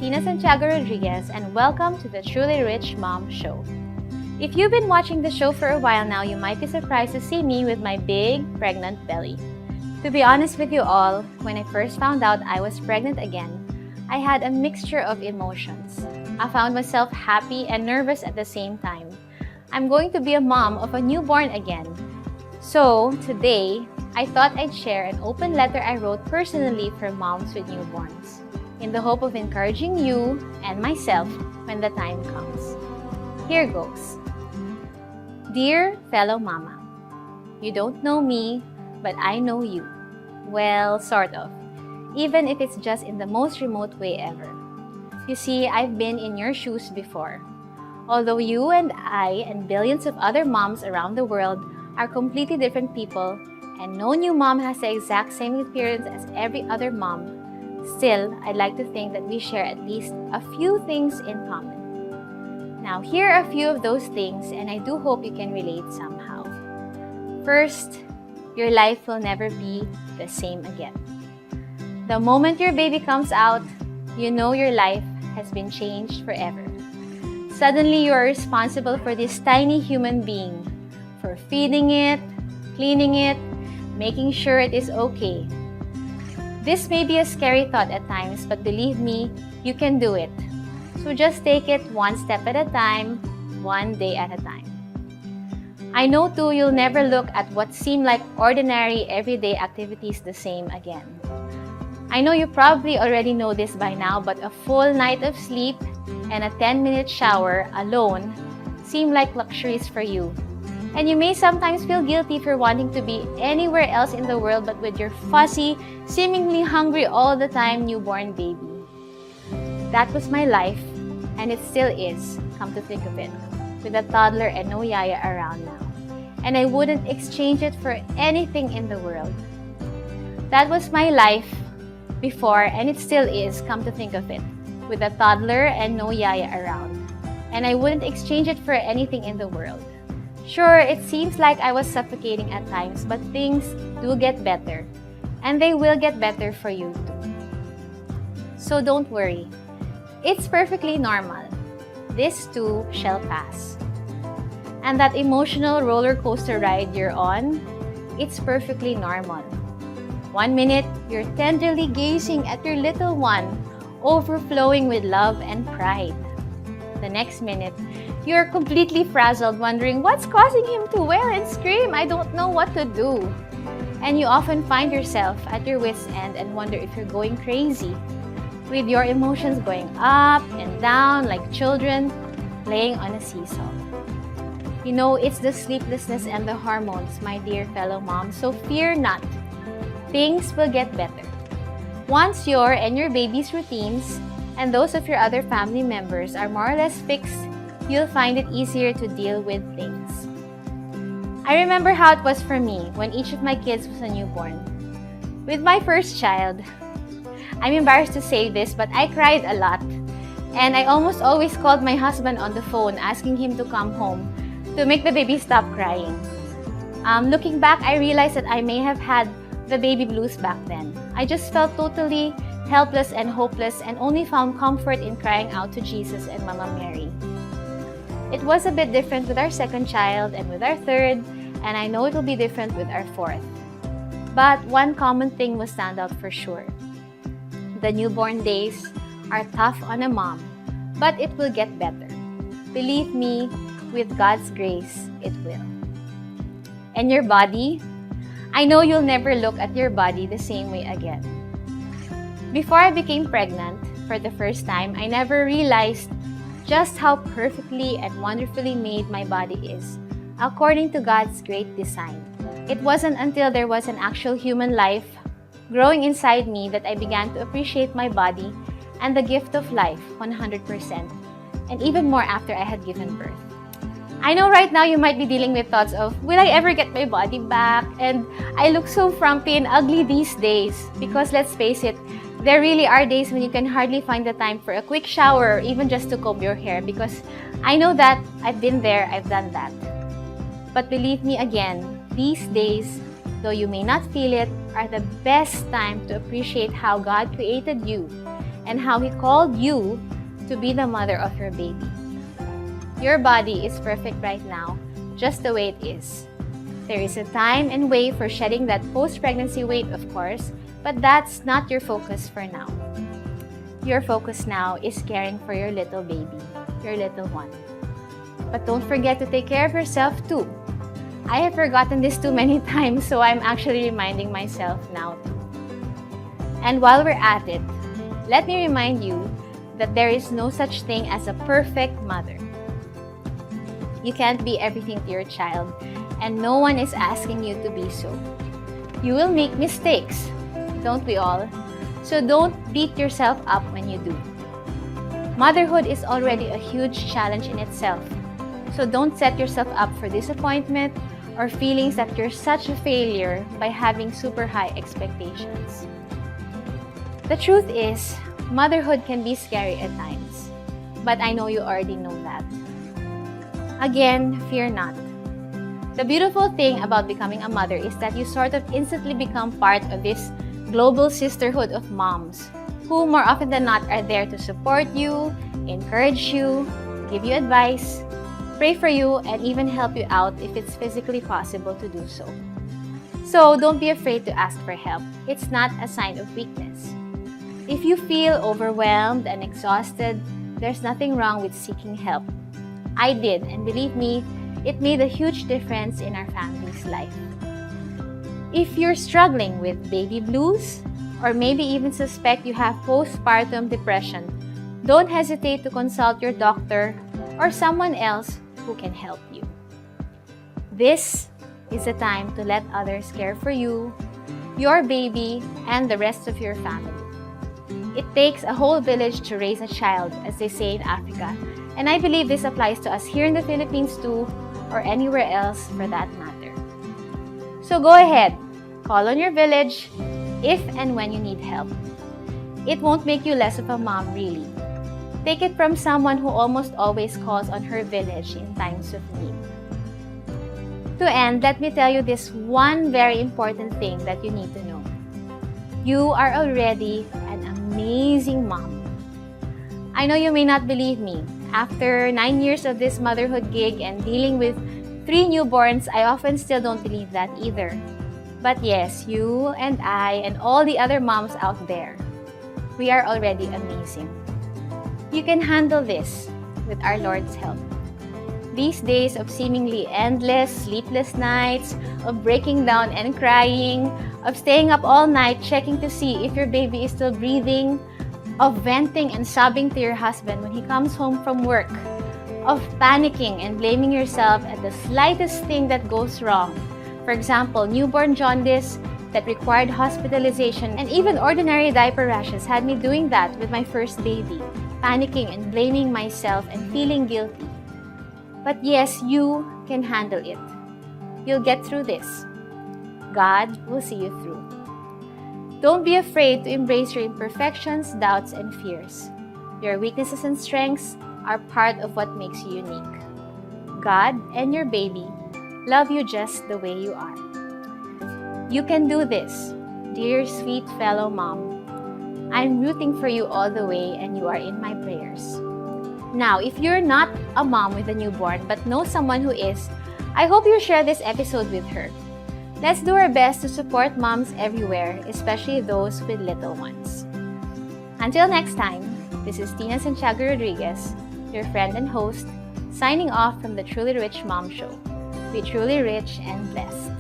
Tina Santiago-Rodriguez, and welcome to the Truly Rich Mom Show. If you've been watching the show for a while now, you might be surprised to see me with my big, pregnant belly. To be honest with you all, when I first found out I was pregnant again, I had a mixture of emotions. I found myself happy and nervous at the same time. I'm going to be a mom of a newborn again. So, today, I thought I'd share an open letter I wrote personally for moms with newborns, in the hope of encouraging you and myself when the time comes. Here goes. Dear fellow mama, you don't know me, but I know you. Well, sort of, even if it's just in the most remote way ever. You see, I've been in your shoes before. Although you and I and billions of other moms around the world are completely different people, and no new mom has the exact same experience as every other mom, still, I'd like to think that we share at least a few things in common. Now, here are a few of those things, and I do hope you can relate somehow. First, your life will never be the same again. The moment your baby comes out, you know your life has been changed forever. Suddenly, you are responsible for this tiny human being, for feeding it, cleaning it, making sure it is okay. This may be a scary thought at times, but believe me, you can do it. So just take it one step at a time, one day at a time. I know too you'll never look at what seem like ordinary everyday activities the same again. I know you probably already know this by now, but a full night of sleep and a 10-minute shower alone seem like luxuries for you. And you may sometimes feel guilty for wanting to be anywhere else in the world but with your fussy, seemingly hungry all the time newborn baby. That was my life, and it still is, come to think of it, with a toddler and no yaya around now. And I wouldn't exchange it for anything in the world. That was my life before, and it still is, come to think of it, with a toddler and no yaya around. And I wouldn't exchange it for anything in the world. Sure, it seems like I was suffocating at times, but things do get better. And they will get better for you too. So don't worry. It's perfectly normal. This too shall pass. And that emotional roller coaster ride you're on, it's perfectly normal. 1 minute, you're tenderly gazing at your little one, overflowing with love and pride. The next minute, you're completely frazzled, wondering what's causing him to wail and scream. I don't know what to do. And you often find yourself at your wit's end and wonder if you're going crazy, with your emotions going up and down like children playing on a seesaw. You know, it's the sleeplessness and the hormones, my dear fellow mom, so fear not. Things will get better. Once your and your baby's routines and those of your other family members are more or less fixed, you'll find it easier to deal with things. I remember how it was for me when each of my kids was a newborn. With my first child, I'm embarrassed to say this, but I cried a lot. And I almost always called my husband on the phone asking him to come home to make the baby stop crying. Looking back, I realized that I may have had the baby blues back then. I just felt totally helpless and hopeless and only found comfort in crying out to Jesus and Mama Mary. It was a bit different with our second child and with our third, and I know it will be different with our fourth. But one common thing will stand out for sure. The newborn days are tough on a mom, but it will get better. Believe me, with God's grace, it will. And your body? I know you'll never look at your body the same way again. Before I became pregnant, for the first time, I never realized just how perfectly and wonderfully made my body is, according to God's great design. It wasn't until there was an actual human life growing inside me that I began to appreciate my body and the gift of life 100%, and even more after I had given birth. I know right now you might be dealing with thoughts of, will I ever get my body back? And I look so frumpy and ugly these days, because let's face it, there really are days when you can hardly find the time for a quick shower or even just to comb your hair, because I know that I've been there, I've done that. But believe me again, these days, though you may not feel it, are the best time to appreciate how God created you and how He called you to be the mother of your baby. Your body is perfect right now, just the way it is. There is a time and way for shedding that post-pregnancy weight, of course, but that's not your focus for now. Your focus now is caring for your little baby, your little one. But don't forget to take care of yourself too. I have forgotten this too many times, so I'm actually reminding myself now too. And while we're at it, let me remind you that there is no such thing as a perfect mother. You can't be everything to your child, and no one is asking you to be so. You will make mistakes, don't we all? So don't beat yourself up when you do. Motherhood is already a huge challenge in itself, so don't set yourself up for disappointment or feelings that you're such a failure by having super high expectations. The truth is, motherhood can be scary at times, but I know you already know that. Again, fear not. The beautiful thing about becoming a mother is that you sort of instantly become part of this global sisterhood of moms who more often than not are there to support you, encourage you, give you advice, pray for you, and even help you out if it's physically possible to do so. So don't be afraid to ask for help. It's not a sign of weakness. If you feel overwhelmed and exhausted, there's nothing wrong with seeking help. I did, and believe me, it made a huge difference in our family's life. If you're struggling with baby blues, or maybe even suspect you have postpartum depression, don't hesitate to consult your doctor or someone else who can help you. This is the time to let others care for you, your baby, and the rest of your family. It takes a whole village to raise a child, as they say in Africa, and I believe this applies to us here in the Philippines too, or anywhere else for that matter. So go ahead, call on your village if and when you need help. It won't make you less of a mom, really. Take it from someone who almost always calls on her village in times of need. To end, let me tell you this one very important thing that you need to know. You are already an amazing mom. I know you may not believe me. After 9 years of this motherhood gig and dealing with 3 newborns, I often still don't believe that either. But yes, you and I and all the other moms out there, we are already amazing. You can handle this with our Lord's help. These days of seemingly endless, sleepless nights, of breaking down and crying, of staying up all night checking to see if your baby is still breathing, of venting and sobbing to your husband when he comes home from work, of panicking and blaming yourself at the slightest thing that goes wrong. For example, newborn jaundice that required hospitalization, and even ordinary diaper rashes had me doing that with my first baby, panicking and blaming myself and feeling guilty. But yes, you can handle it. You'll get through this. God will see you through. Don't be afraid to embrace your imperfections, doubts, and fears. Your weaknesses and strengths are part of what makes you unique. God and your baby love you just the way you are. You can do this, dear sweet fellow mom. I'm rooting for you all the way, and you are in my prayers. Now, if you're not a mom with a newborn but know someone who is, I hope you share this episode with her. Let's do our best to support moms everywhere, especially those with little ones. Until next time, this is Tina Santiago-Rodriguez, your friend and host, signing off from the Truly Rich Mom Show. Be truly rich and blessed.